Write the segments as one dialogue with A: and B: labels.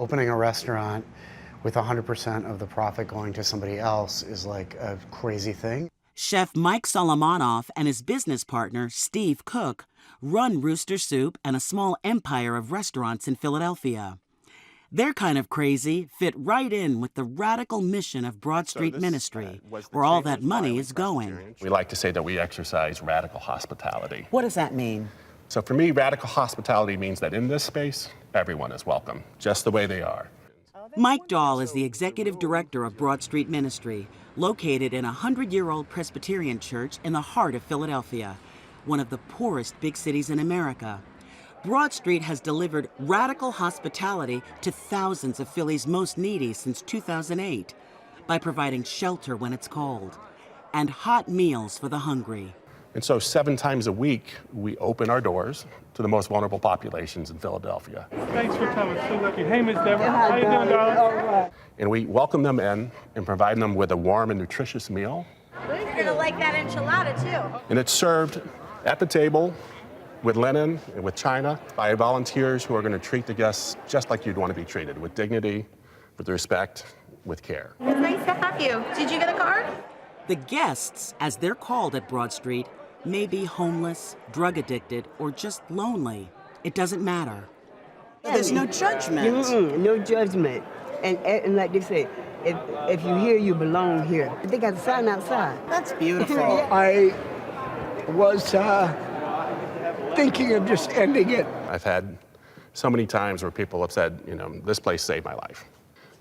A: Opening a restaurant with 100% of the profit going to somebody else is like a crazy thing.
B: Chef Mike Solomonov and his business partner, Steve Cook, run Rooster Soup and a small empire of restaurants in Philadelphia. Their kind of crazy fit right in with the radical mission of Broad Street Ministry, where all that money is going.
C: We like to say that we exercise radical hospitality.
B: What does that mean?
C: So for me, radical hospitality means that in this space, everyone is welcome, just the way they are.
B: Mike Dahl is the executive director of Broad Street Ministry, located in a 100-year-old Presbyterian church in the heart of Philadelphia, one of the poorest big cities in America. Broad Street has delivered radical hospitality to thousands of Philly's most needy since 2008 by providing shelter when it's cold and hot meals for the hungry.
C: And so 7 times a week, we open our doors to the most vulnerable populations in Philadelphia.
D: Thanks for coming. So lucky. Hey, Miss Deborah. How you doing, darling?
E: All right.
C: And we welcome them in and provide them with a warm and nutritious meal.
F: You're going to like that enchilada, too.
C: And it's served at the table with linen and with china by volunteers who are going to treat the guests just like you'd want to be treated, with dignity, with respect, with care.
F: It's nice to have you. Did you get a card?
B: The guests, as they're called at Broad Street, may be homeless, drug addicted, or just lonely. It doesn't matter. There's no judgment.
E: No judgment. And like they say, if you here, you belong here. They got a sign outside.
B: That's beautiful.
G: I was thinking of just ending it.
C: I've had so many times where people have said, this place saved my life.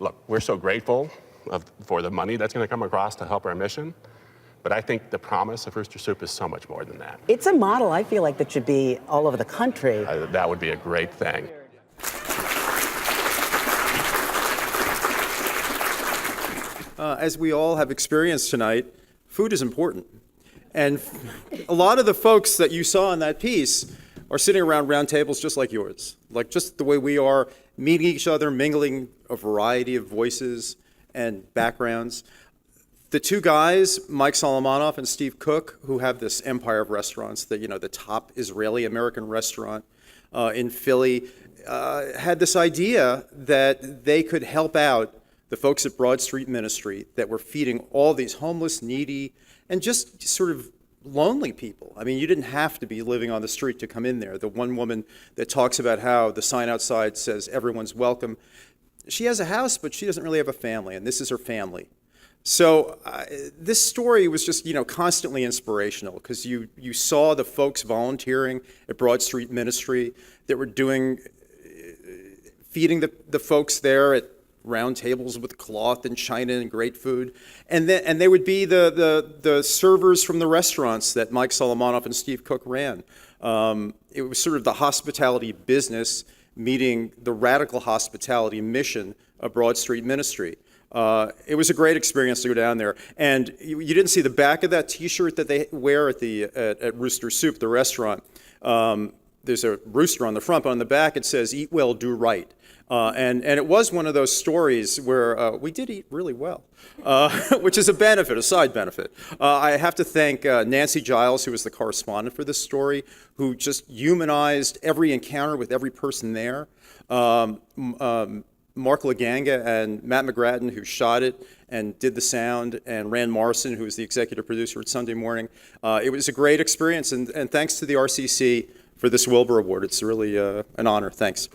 C: Look, we're so grateful for the money that's going to come across to help our mission, but I think the promise of Rooster Soup is so much more than that.
H: It's a model, I feel like, that should be all over the country.
C: That would be a great thing.
I: As we all have experienced tonight, food is important. And a lot of the folks that you saw in that piece are sitting around round tables just like yours, like just the way we are, meeting each other, mingling a variety of voices and backgrounds. The two guys, Mike Solomonov and Steve Cook, who have this empire of restaurants, the top Israeli-American restaurant in Philly, had this idea that they could help out the folks at Broad Street Ministry that were feeding all these homeless, needy, and just sort of lonely people. I mean, you didn't have to be living on the street to come in there. The one woman that talks about how the sign outside says everyone's welcome, she has a house, but she doesn't really have a family, and this is her family. So this story was just, constantly inspirational because you saw the folks volunteering at Broad Street Ministry that were feeding the folks there at round tables with cloth and china and great food, and they would be the servers from the restaurants that Mike Solomonov and Steve Cook ran. It was sort of the hospitality business meeting the radical hospitality mission of Broad Street Ministry. It was a great experience to go down there, and you didn't see the back of that T-shirt that they wear at Rooster Soup, the restaurant. There's a rooster on the front, but on the back it says "Eat well, do right." And it was one of those stories where we did eat really well, which is a side benefit. I have to thank Nancy Giles, who was the correspondent for this story, who just humanized every encounter with every person there. Mark Laganga and Matt McGrattan, who shot it and did the sound, and Rand Morrison, who was the executive producer at Sunday Morning. It was a great experience, and thanks to the RCC for this Wilbur Award. It's really an honor. Thanks.